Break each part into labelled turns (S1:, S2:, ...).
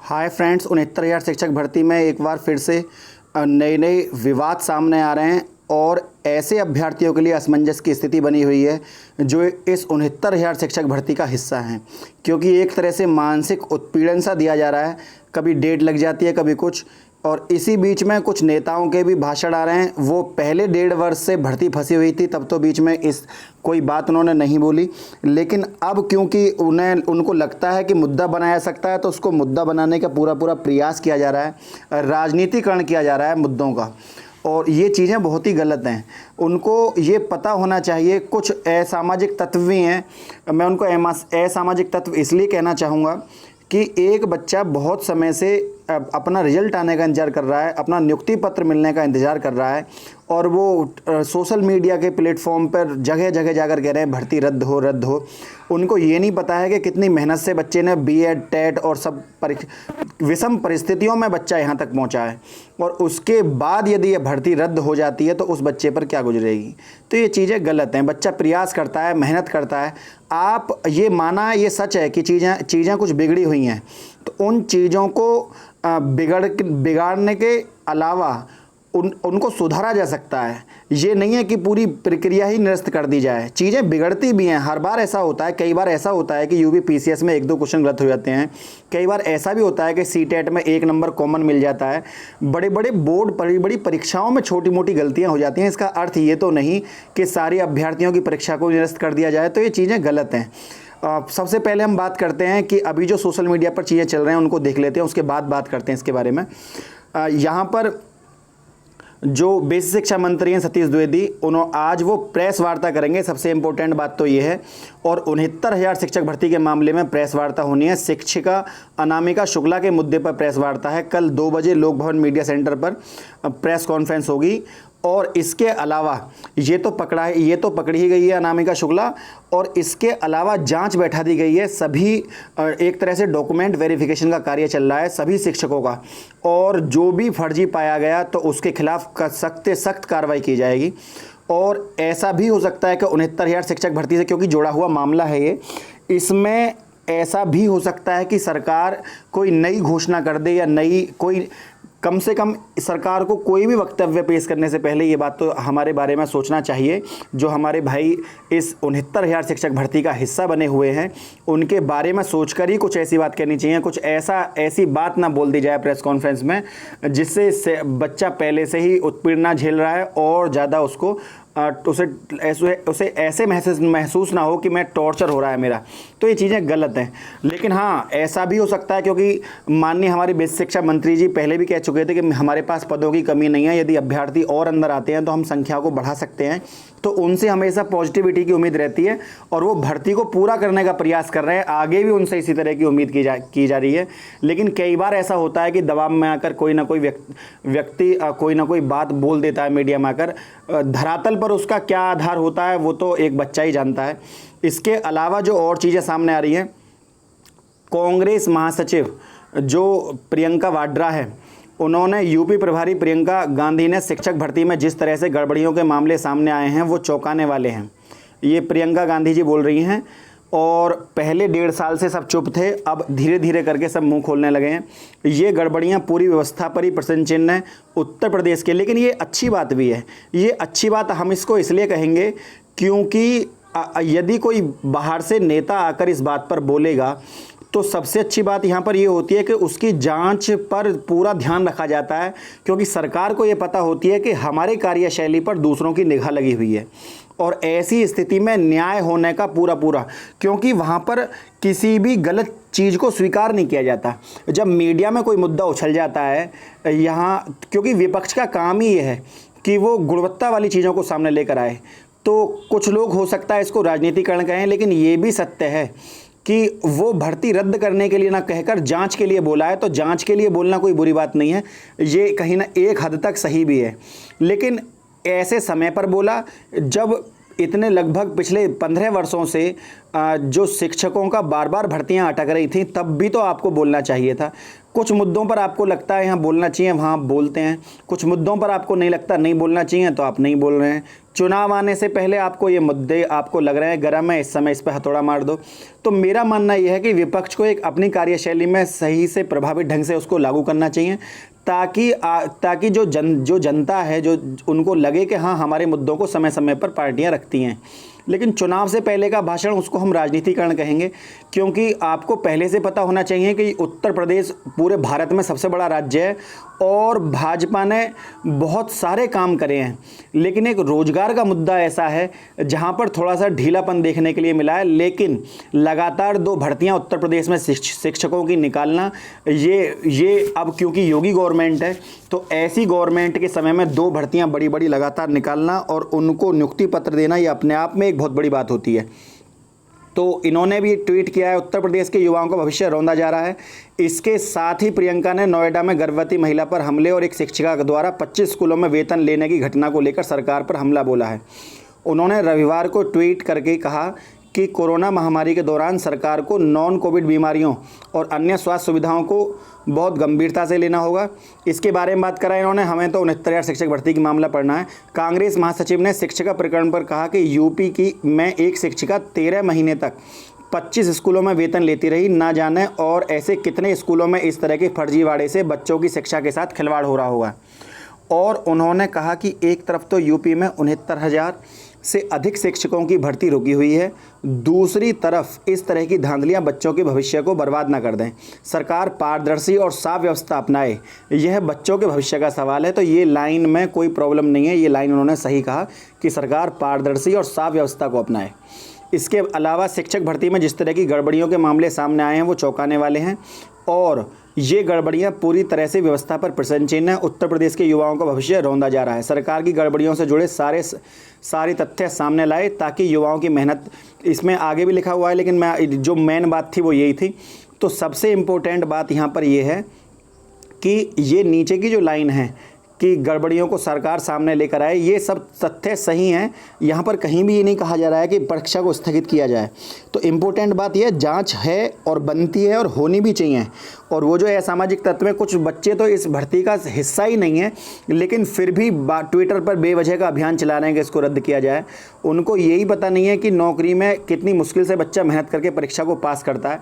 S1: Hi friends, 69,000 शिक्षक भर्ती में एक बार फिर से नए नए विवाद सामने आ रहे हैं और ऐसे अभ्यर्थियों के लिए असमंजस की स्थिति बनी हुई है जो इस 69,000 शिक्षक भर्ती का हिस्सा हैं, क्योंकि एक तरह से मानसिक उत्पीड़न सा दिया जा रहा है। कभी डेट लग जाती है, कभी कुछ, और इसी बीच में कुछ नेताओं के भी भाषण आ रहे हैं। वो पहले 1.5 वर्ष से भर्ती फंसी हुई थी, तब तो बीच में इस कोई बात उन्होंने नहीं बोली, लेकिन अब क्योंकि उनको लगता है कि मुद्दा बनाया जा सकता है, तो उसको मुद्दा बनाने का पूरा प्रयास किया जा रहा है, राजनीतिकरण किया जा रहा है मुद्दों का, और ये चीज़ें बहुत ही गलत हैं। उनको ये पता होना चाहिए, कुछ असामाजिक तत्व भी हैं। मैं उनको असामाजिक तत्व इसलिए कहना चाहूँगा कि एक बच्चा बहुत समय से अपना रिजल्ट आने का इंतज़ार कर रहा है, अपना नियुक्ति पत्र मिलने का इंतज़ार कर रहा है, और वो सोशल मीडिया के प्लेटफॉर्म पर जगह जगह जाकर कह रहे हैं भर्ती रद्द हो रद्द हो। उनको ये नहीं पता है कि कितनी मेहनत से बच्चे ने बीएड, टेट और सब विषम परिस्थितियों में बच्चा यहाँ तक पहुँचा है, और उसके बाद यदि ये भर्ती रद्द हो जाती है तो उस बच्चे पर क्या गुजरेगी। तो ये चीज़ें गलत हैं। बच्चा प्रयास करता है, मेहनत करता है। आप ये माना, ये सच है कि चीज़ें कुछ बिगड़ी हुई हैं, तो उन चीज़ों को बिगाड़ने के अलावा उनको सुधारा जा सकता है। ये नहीं है कि पूरी प्रक्रिया ही निरस्त कर दी जाए। चीज़ें बिगड़ती भी हैं, हर बार ऐसा होता है। कई बार ऐसा होता है कि यूपी पीसीएस में 1-2 क्वेश्चन गलत हो जाते हैं। कई बार ऐसा भी होता है कि सीटेट में 1 नंबर कॉमन मिल जाता है। बड़े बड़े बोर्ड, बड़ी बड़ी परीक्षाओं में छोटी मोटी गलतियाँ हो जाती हैं। इसका अर्थ ये तो नहीं कि सारे अभ्यर्थियों की परीक्षा को निरस्त कर दिया जाए। तो ये चीज़ें गलत हैं। सबसे पहले हम बात करते हैं कि अभी जो सोशल मीडिया पर चीज़ें चल रहे हैं उनको देख लेते हैं, उसके बाद बात करते हैं इसके बारे में। यहाँ पर जो बेसिक शिक्षा मंत्री हैं सतीश द्विवेदी, आज वो प्रेस वार्ता करेंगे। सबसे इम्पोर्टेंट बात तो ये है, और 69,000 शिक्षक भर्ती के मामले में प्रेस वार्ता होनी है। शिक्षिका अनामिका शुक्ला के मुद्दे पर प्रेस वार्ता है। कल 2 बजे लोक भवन मीडिया सेंटर पर प्रेस कॉन्फ्रेंस होगी। और इसके अलावा ये तो पकड़ी ही गई है अनामिका शुक्ला, और इसके अलावा जांच बैठा दी गई है। सभी एक तरह से डॉक्यूमेंट वेरिफिकेशन का कार्य चल रहा है सभी शिक्षकों का, और जो भी फर्जी पाया गया तो उसके खिलाफ सख्त कार्रवाई की जाएगी। और ऐसा भी हो सकता है कि 69,000 शिक्षक भर्ती से, क्योंकि जुड़ा हुआ मामला है ये, इसमें ऐसा भी हो सकता है कि सरकार कोई नई घोषणा कर दे, या कम से कम सरकार को कोई भी वक्तव्य पेश करने से पहले ये बात तो हमारे बारे में सोचना चाहिए। जो हमारे भाई इस 69,000 शिक्षक भर्ती का हिस्सा बने हुए हैं, उनके बारे में सोचकर ही कुछ ऐसी बात कहनी चाहिए। कुछ ऐसी बात ना बोल दी जाए प्रेस कॉन्फ्रेंस में जिससे बच्चा पहले से ही उत्पीड़न झेल रहा है और ज़्यादा उसे ऐसे महसूस ना हो कि मैं टॉर्चर हो रहा है मेरा। तो ये चीज़ें गलत हैं। लेकिन हाँ, ऐसा भी हो सकता है, क्योंकि माननीय हमारे बेसिक शिक्षा मंत्री जी पहले भी कह चुके थे कि हमारे पास पदों की कमी नहीं है। यदि अभ्यर्थी और अंदर आते हैं तो हम संख्या को बढ़ा सकते हैं। तो उनसे हमेशा पॉजिटिविटी की उम्मीद रहती है, और वो भर्ती को पूरा करने का प्रयास कर रहे हैं। आगे भी उनसे इसी तरह की उम्मीद की जा रही है। लेकिन कई बार ऐसा होता है कि दबाव में आकर कोई ना कोई व्यक्ति कोई ना कोई बात बोल देता है मीडिया में आकर। धरातल पर उसका क्या आधार होता है वो तो एक बच्चा ही जानता है। इसके अलावा जो और चीज़ें सामने आ रही हैं, कांग्रेस महासचिव जो प्रियंका वाड्रा है, उन्होंने यूपी प्रभारी प्रियंका गांधी ने शिक्षक भर्ती में जिस तरह से गड़बड़ियों के मामले सामने आए हैं वो चौंकाने वाले हैं। ये प्रियंका गांधी जी बोल रही हैं, और पहले 1.5 साल से सब चुप थे, अब धीरे धीरे करके सब मुंह खोलने लगे हैं। ये गड़बड़ियां पूरी व्यवस्था पर ही प्रश्न चिन्ह है उत्तर प्रदेश के। लेकिन ये अच्छी बात भी है। ये अच्छी बात हम इसको इसलिए कहेंगे क्योंकि यदि कोई बाहर से नेता आकर इस बात पर बोलेगा तो सबसे अच्छी बात यहाँ पर ये होती है कि उसकी जांच पर पूरा ध्यान रखा जाता है, क्योंकि सरकार को ये पता होती है कि हमारे कार्यशैली पर दूसरों की निगाह लगी हुई है, और ऐसी स्थिति में न्याय होने का पूरा, क्योंकि वहाँ पर किसी भी गलत चीज़ को स्वीकार नहीं किया जाता। जब मीडिया में कोई मुद्दा उछल जाता है यहाँ, क्योंकि विपक्ष का काम ही ये है कि वो गुणवत्ता वाली चीज़ों को सामने लेकर आए। तो कुछ लोग हो सकता है इसको राजनीतिकरण कहें, लेकिन ये भी सत्य है कि वो भर्ती रद्द करने के लिए ना कहकर जांच के लिए बोला है। तो जांच के लिए बोलना कोई बुरी बात नहीं है, ये कहीं ना एक हद तक सही भी है। लेकिन ऐसे समय पर बोला जब इतने लगभग पिछले 15 वर्षों से जो शिक्षकों का बार बार भर्तियां अटक रही थी, तब भी तो आपको बोलना चाहिए था। कुछ मुद्दों पर आपको लगता है यहाँ बोलना चाहिए, वहाँ आप बोलते हैं। कुछ मुद्दों पर आपको नहीं लगता नहीं बोलना चाहिए, तो आप नहीं बोल रहे हैं। चुनाव आने से पहले आपको ये मुद्दे आपको लग रहे हैं गर्म है, इस समय इस पर हथौड़ा मार दो। तो मेरा मानना यह है कि विपक्ष को एक अपनी कार्यशैली में सही से प्रभावित ढंग से उसको लागू करना चाहिए, ताकि जो जनता है, जो उनको लगे कि हाँ हमारे मुद्दों को समय समय पर पार्टियां रखती हैं। लेकिन चुनाव से पहले का भाषण, उसको हम राजनीतिकरण कहेंगे, क्योंकि आपको पहले से पता होना चाहिए कि उत्तर प्रदेश पूरे भारत में सबसे बड़ा राज्य है और भाजपा ने बहुत सारे काम करे हैं। लेकिन एक रोजगार का मुद्दा ऐसा है जहां पर थोड़ा सा ढीलापन देखने के लिए मिला है। लेकिन लगातार 2 भर्तियां उत्तर प्रदेश में शिक्षकों की निकालना, ये अब क्योंकि योगी गवर्नमेंट है, तो ऐसी गवर्नमेंट के समय में 2 भर्तियां बड़ी बड़ी लगातार निकालना और उनको नियुक्ति पत्र देना, ये अपने आप में एक बहुत बड़ी बात होती है। तो इन्होंने भी ट्वीट किया है, उत्तर प्रदेश के युवाओं का भविष्य रौंदा जा रहा है। इसके साथ ही प्रियंका ने नोएडा में गर्भवती महिला पर हमले और एक शिक्षिका द्वारा 25 स्कूलों में वेतन लेने की घटना को लेकर सरकार पर हमला बोला है। उन्होंने रविवार को ट्वीट करके कहा कि कोरोना महामारी के दौरान सरकार को नॉन कोविड बीमारियों और अन्य स्वास्थ्य सुविधाओं को बहुत गंभीरता से लेना होगा। इसके बारे में बात करा इन्होंने, हमें तो 69,000 शिक्षक भर्ती की मामला पढ़ना है। कांग्रेस महासचिव ने शिक्षिका प्रकरण पर कहा कि यूपी की में एक शिक्षिका 13 महीने तक 25 स्कूलों में वेतन लेती रही, ना जाने और ऐसे कितने स्कूलों में इस तरह के फर्जीवाड़े से बच्चों की शिक्षा के साथ खिलवाड़ हो रहा होगा। और उन्होंने कहा कि एक तरफ तो यूपी में 69,000 से अधिक शिक्षकों की भर्ती रुकी हुई है, दूसरी तरफ इस तरह की धांधलियां बच्चों के भविष्य को बर्बाद ना कर दें। सरकार पारदर्शी और साफ व्यवस्था अपनाए, यह बच्चों के भविष्य का सवाल है। तो ये लाइन में कोई प्रॉब्लम नहीं है, ये लाइन उन्होंने सही कहा कि सरकार पारदर्शी और साफ व्यवस्था को अपनाए। इसके अलावा शिक्षक भर्ती में जिस तरह की गड़बड़ियों के मामले सामने आए हैं वो चौंकाने वाले हैं और ये गड़बड़ियां पूरी तरह से व्यवस्था पर प्रश्नचिन्ह है। उत्तर प्रदेश के युवाओं का भविष्य रौंदा जा रहा है। सरकार की गड़बड़ियों से जुड़े सारे तथ्य सामने लाए ताकि युवाओं की मेहनत, इसमें आगे भी लिखा हुआ है लेकिन मैं जो मेन बात थी वो यही थी। तो सबसे इम्पोर्टेंट बात यहाँ पर ये है कि ये नीचे की जो लाइन है कि गड़बड़ियों को सरकार सामने लेकर आए, ये सब तथ्य सही हैं। यहाँ पर कहीं भी ये नहीं कहा जा रहा है कि परीक्षा को स्थगित किया जाए। तो इम्पोर्टेंट बात यह जांच है और बनती है और होनी भी चाहिए। और वो जो असामाजिक तत्व में कुछ बच्चे तो इस भर्ती का हिस्सा ही नहीं है, लेकिन फिर भी ट्विटर पर बेवजह का अभियान चला रहे हैं कि इसको रद्द किया जाए। उनको यही पता नहीं है कि नौकरी में कितनी मुश्किल से बच्चा मेहनत करके परीक्षा को पास करता है।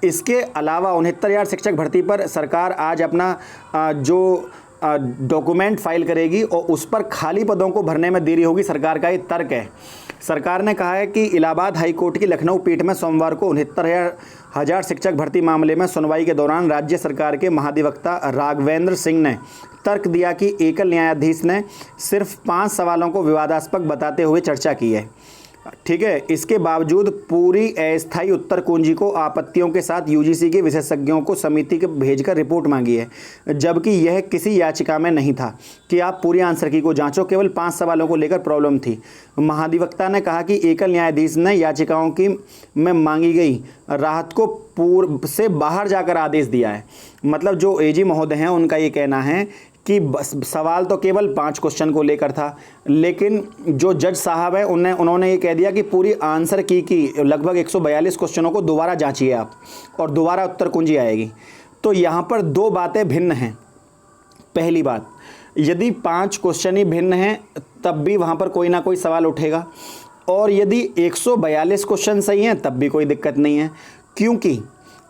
S1: इसके अलावा 69,000 शिक्षक भर्ती पर सरकार आज अपना जो डॉक्यूमेंट फाइल करेगी और उस पर खाली पदों को भरने में देरी होगी, सरकार का ये तर्क है। सरकार ने कहा है कि इलाहाबाद हाईकोर्ट की लखनऊ पीठ में सोमवार को 69,000 शिक्षक भर्ती मामले में सुनवाई के दौरान राज्य सरकार के महाधिवक्ता राघवेंद्र सिंह ने तर्क दिया कि एकल न्यायाधीश ने सिर्फ 5 सवालों को विवादास्पद बताते हुए चर्चा की है। ठीक है, इसके बावजूद पूरी अस्थायी उत्तर कुंजी को आपत्तियों के साथ यूजीसी के विशेषज्ञों को समिति के भेजकर रिपोर्ट मांगी है, जबकि यह किसी याचिका में नहीं था कि आप पूरी आंसर की को जांचो, केवल 5 सवालों को लेकर प्रॉब्लम थी। महाधिवक्ता ने कहा कि एकल न्यायाधीश ने याचिकाओं की में मांगी गई राहत को पूर्व से बाहर जाकर आदेश दिया है। मतलब जो एजी महोदय हैं उनका ये कहना है कि सवाल तो केवल 5 क्वेश्चन को लेकर था, लेकिन जो जज साहब हैं उन्होंने ये कह दिया कि पूरी आंसर की लगभग 142 क्वेश्चनों को दोबारा जांचिए आप और दोबारा उत्तर कुंजी आएगी। तो यहाँ पर 2 बातें भिन्न हैं। पहली बात, यदि 5 क्वेश्चन ही भिन्न हैं तब भी वहाँ पर कोई ना कोई सवाल उठेगा, और यदि 142 क्वेश्चन सही हैं तब भी कोई दिक्कत नहीं है, क्योंकि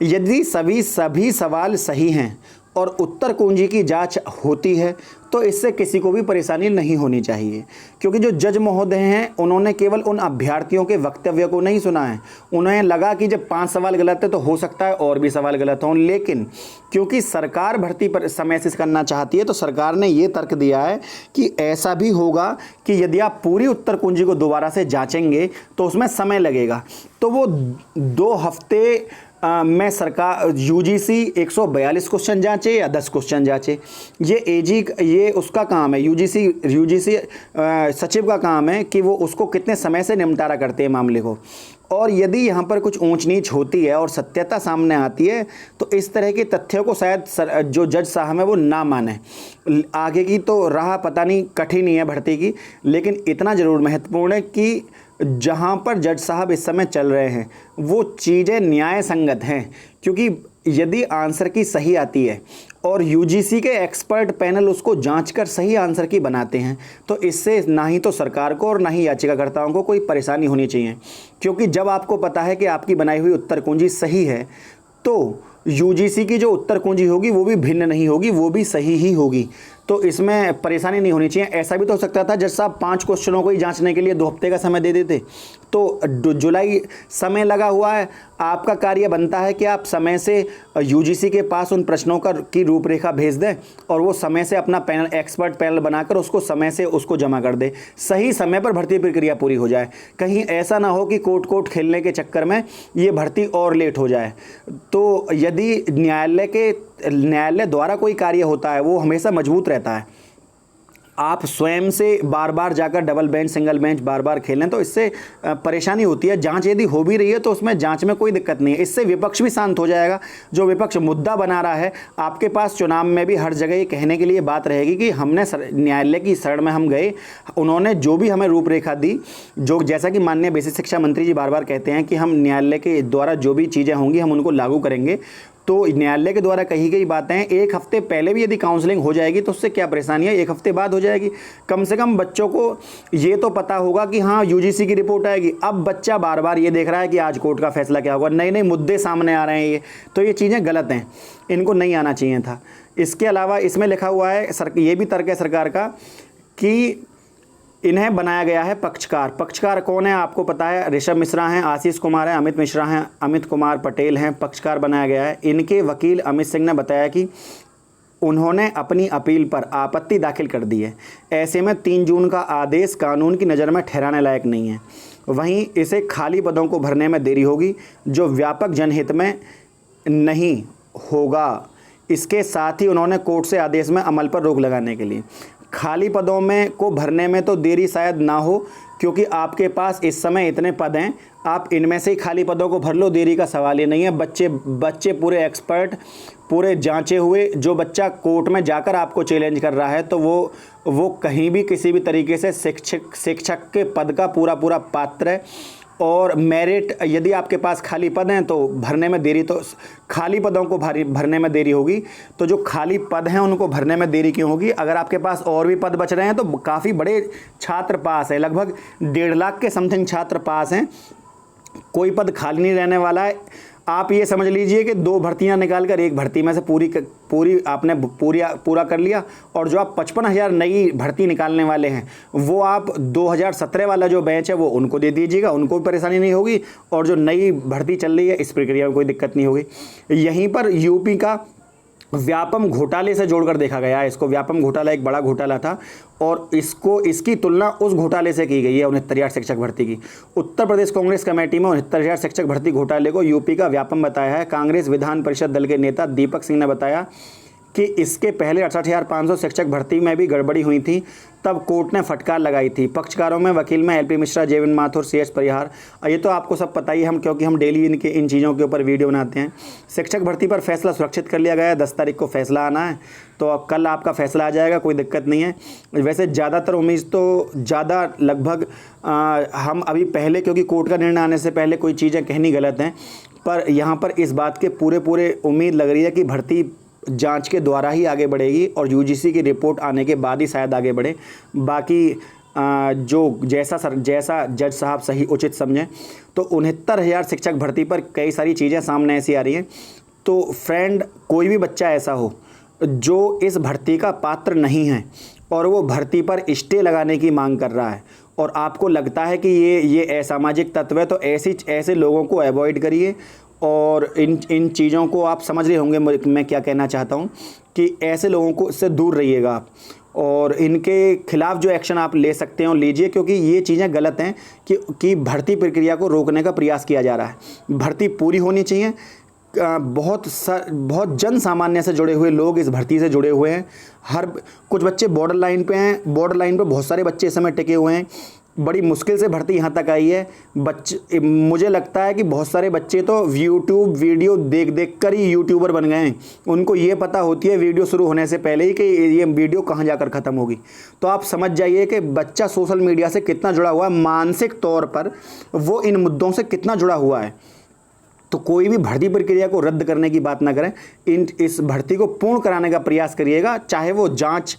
S1: यदि सभी सवाल सही हैं और उत्तर कुंजी की जांच होती है तो इससे किसी को भी परेशानी नहीं होनी चाहिए। क्योंकि जो जज महोदय हैं उन्होंने केवल उन अभ्यर्थियों के वक्तव्य को नहीं सुना है, उन्हें लगा कि जब 5 सवाल गलत है तो हो सकता है और भी सवाल गलत हों, लेकिन क्योंकि सरकार भर्ती पर समय से करना चाहती है तो सरकार ने ये तर्क दिया है कि ऐसा भी होगा कि यदि आप पूरी उत्तर कुंजी को दोबारा से जाँचेंगे तो उसमें समय लगेगा। तो वो 2 हफ्ते में सरकार यूजीसी 142 क्वेश्चन जांचे या 10 क्वेश्चन जांचे, ये उसका काम है। यूजीसी सचिव का काम है कि वो उसको कितने समय से निपटारा करते हैं मामले को। और यदि यहाँ पर कुछ ऊंच नीच होती है और सत्यता सामने आती है तो इस तरह के तथ्यों को शायद जो जज साहब है वो ना माने। आगे की तो राह पता नहीं कठिन ही है भर्ती की, लेकिन इतना ज़रूर महत्वपूर्ण है कि जहां पर जज साहब इस समय चल रहे हैं वो चीज़ें न्याय संगत हैं, क्योंकि यदि आंसर की सही आती है और यूजीसी के एक्सपर्ट पैनल उसको जांचकर सही आंसर की बनाते हैं, तो इससे ना ही तो सरकार को और ना ही याचिकाकर्ताओं को कोई परेशानी होनी चाहिए। क्योंकि जब आपको पता है कि आपकी बनाई हुई उत्तर कुंजी सही है, तो यूजीसी की जो उत्तर कुंजी होगी वो भी भिन्न नहीं होगी, वो भी सही ही होगी, तो इसमें परेशानी नहीं होनी चाहिए। ऐसा भी तो हो सकता था जज साहब 5 क्वेश्चनों को ही जांचने के लिए 2 हफ्ते का समय दे देते, तो जुलाई समय लगा हुआ है, आपका कार्य बनता है कि आप समय से यूजीसी के पास उन प्रश्नों की रूपरेखा भेज दें और वो समय से अपना पैनल, एक्सपर्ट पैनल बनाकर उसको समय से उसको जमा कर दे, सही समय पर भर्ती प्रक्रिया पूरी हो जाए। कहीं ऐसा ना हो कि कोर्ट खेलने के चक्कर में ये भर्ती और लेट हो जाए। तो यदि न्यायालय द्वारा कोई कार्य होता है वो हमेशा मजबूत रहता है। आप स्वयं से बार बार जाकर डबल बेंच, सिंगल बेंच बार बार खेलें तो इससे परेशानी होती है। जांच यदि हो भी रही है तो उसमें जांच में कोई दिक्कत नहीं है, इससे विपक्ष भी शांत हो जाएगा। जो विपक्ष मुद्दा बना रहा है, आपके पास चुनाव में भी हर जगह ये कहने के लिए बात रहेगी कि हमने न्यायालय की शरण में हम गए, उन्होंने जो भी हमें रूपरेखा दी, जो जैसा कि माननीय बेसिक शिक्षा मंत्री जी बार बार कहते हैं कि हम न्यायालय के द्वारा जो भी चीज़ें होंगी हम उनको लागू करेंगे। तो न्यायालय के द्वारा कही गई बातें 1 हफ्ते पहले भी यदि काउंसलिंग हो जाएगी तो उससे क्या परेशानी है, 1 हफ्ते बाद हो जाएगी। कम से कम बच्चों को ये तो पता होगा कि हाँ यूजीसी की रिपोर्ट आएगी। अब बच्चा बार बार ये देख रहा है कि आज कोर्ट का फैसला क्या होगा, नए नए मुद्दे सामने आ रहे हैं, तो ये चीज़ें गलत हैं, इनको नहीं आना चाहिए था। इसके अलावा इसमें लिखा हुआ है, ये भी तर्क है सरकार का कि इन्हें बनाया गया है पक्षकार। पक्षकार कौन है आपको पता है, ऋषभ मिश्रा हैं, आशीष कुमार हैं, अमित मिश्रा हैं, अमित कुमार पटेल हैं, पक्षकार बनाया गया है। इनके वकील अमित सिंह ने बताया कि उन्होंने अपनी अपील पर आपत्ति दाखिल कर दी है। ऐसे में 3 जून का आदेश कानून की नज़र में ठहराने लायक नहीं है। वहीं इसे खाली पदों को भरने में देरी होगी जो व्यापक जनहित में नहीं होगा। इसके साथ ही उन्होंने कोर्ट से आदेश में अमल पर रोक लगाने के लिए, खाली पदों में को भरने में तो देरी शायद ना हो क्योंकि आपके पास इस समय इतने पद हैं, आप इनमें से ही खाली पदों को भर लो, देरी का सवाल ही नहीं है। बच्चे पूरे एक्सपर्ट, पूरे जांचे हुए, जो बच्चा कोर्ट में जाकर आपको चैलेंज कर रहा है तो वो कहीं भी किसी भी तरीके से शिक्षक के पद का पूरा पात्र है। और मेरिट, यदि आपके पास खाली पद हैं तो भरने में देरी, तो खाली पदों को भरने में देरी होगी। तो जो खाली पद हैं उनको भरने में देरी क्यों होगी? अगर आपके पास और भी पद बच रहे हैं तो काफ़ी बड़े छात्र पास है, लगभग 1.5 लाख के समथिंग छात्र पास हैं, कोई पद खाली नहीं रहने वाला है। आप ये समझ लीजिए कि 2 भर्तियां निकालकर एक भर्ती में से पूरी आपने पूरा कर लिया, और जो आप 55,000 नई भर्ती निकालने वाले हैं वो आप 2017 वाला जो बैच है वो उनको दे दीजिएगा, उनको भी परेशानी नहीं होगी, और जो नई भर्ती चल रही है इस प्रक्रिया में कोई दिक्कत नहीं होगी। यहीं पर यूपी का व्यापम घोटाले से जोड़कर देखा गया है। इसको व्यापम घोटाला एक बड़ा घोटाला था और इसकी तुलना उस घोटाले से की गई है 69,000 शिक्षक भर्ती की। उत्तर प्रदेश कांग्रेस कमेटी में 69,000 शिक्षक भर्ती घोटाले को यूपी का व्यापम बताया है। कांग्रेस विधान परिषद दल के नेता दीपक सिंह ने बताया कि इसके पहले 68,500 शिक्षक भर्ती में भी गड़बड़ी हुई थी, तब कोर्ट ने फटकार लगाई थी। पक्षकारों में वकील में एलपी मिश्रा, जेविन माथुर, सीएस परिहार। ये तो आपको सब पता ही, क्योंकि हम डेली इन चीज़ों के ऊपर वीडियो बनाते हैं। शिक्षक भर्ती पर फैसला सुरक्षित कर लिया गया है, 10 तारीख को फैसला आना है, तो अब कल आपका फैसला आ जाएगा, कोई दिक्कत नहीं है। वैसे ज़्यादातर उम्मीद तो ज़्यादा लगभग हम अभी पहले, क्योंकि कोर्ट का निर्णय आने से पहले कोई चीज़ें कहनी गलत हैं, पर यहाँ पर इस बात के पूरे उम्मीद लग रही है कि भर्ती जांच के द्वारा ही आगे बढ़ेगी और यूजीसी की रिपोर्ट आने के बाद ही शायद आगे बढ़े। बाकी जो जैसा जज साहब सही उचित समझें। तो 69,000 शिक्षक भर्ती पर कई सारी चीज़ें सामने ऐसी आ रही हैं। तो फ्रेंड, कोई भी बच्चा ऐसा हो जो इस भर्ती का पात्र नहीं है और वो भर्ती पर स्टे लगाने की मांग कर रहा है और आपको लगता है कि ये असामाजिक तत्व है, तो ऐसे लोगों को अवॉइड करिए। और इन चीज़ों को आप समझ रहे होंगे मैं क्या कहना चाहता हूँ, कि ऐसे लोगों को इससे दूर रहिएगा आप, और इनके खिलाफ़ जो एक्शन आप ले सकते हो लीजिए, क्योंकि ये चीज़ें गलत हैं कि भर्ती प्रक्रिया को रोकने का प्रयास किया जा रहा है। भर्ती पूरी होनी चाहिए। बहुत जन सामान्य से जुड़े हुए लोग इस भर्ती से जुड़े हुए हैं। कुछ बच्चे बॉर्डर लाइन पे हैं, बॉर्डर लाइन पे बहुत सारे बच्चे इस समय टिके हुए हैं। बड़ी मुश्किल से भर्ती यहाँ तक आई है। बच्चे, मुझे लगता है कि बहुत सारे बच्चे तो यूट्यूब वीडियो देख देख कर ही यूट्यूबर बन गए हैं। उनको ये पता होती है वीडियो शुरू होने से पहले ही कि ये वीडियो कहाँ जाकर ख़त्म होगी। तो आप समझ जाइए कि बच्चा सोशल मीडिया से कितना जुड़ा हुआ है, मानसिक तौर पर वो इन मुद्दों से कितना जुड़ा हुआ है। तो कोई भी भर्ती प्रक्रिया को रद्द करने की बात ना करें, इस भर्ती को पूर्ण कराने का प्रयास करिएगा, चाहे वो जांच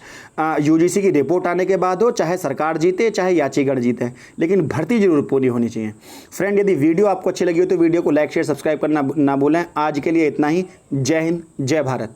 S1: यूजीसी की रिपोर्ट आने के बाद हो, चाहे सरकार जीते, चाहे याचिका जीते, लेकिन भर्ती जरूर पूरी होनी चाहिए। फ्रेंड, यदि वीडियो आपको अच्छी लगी हो तो वीडियो को लाइक शेयर सब्सक्राइब करना ना भूलें। आज के लिए इतना ही। जय हिंद, जय भारत।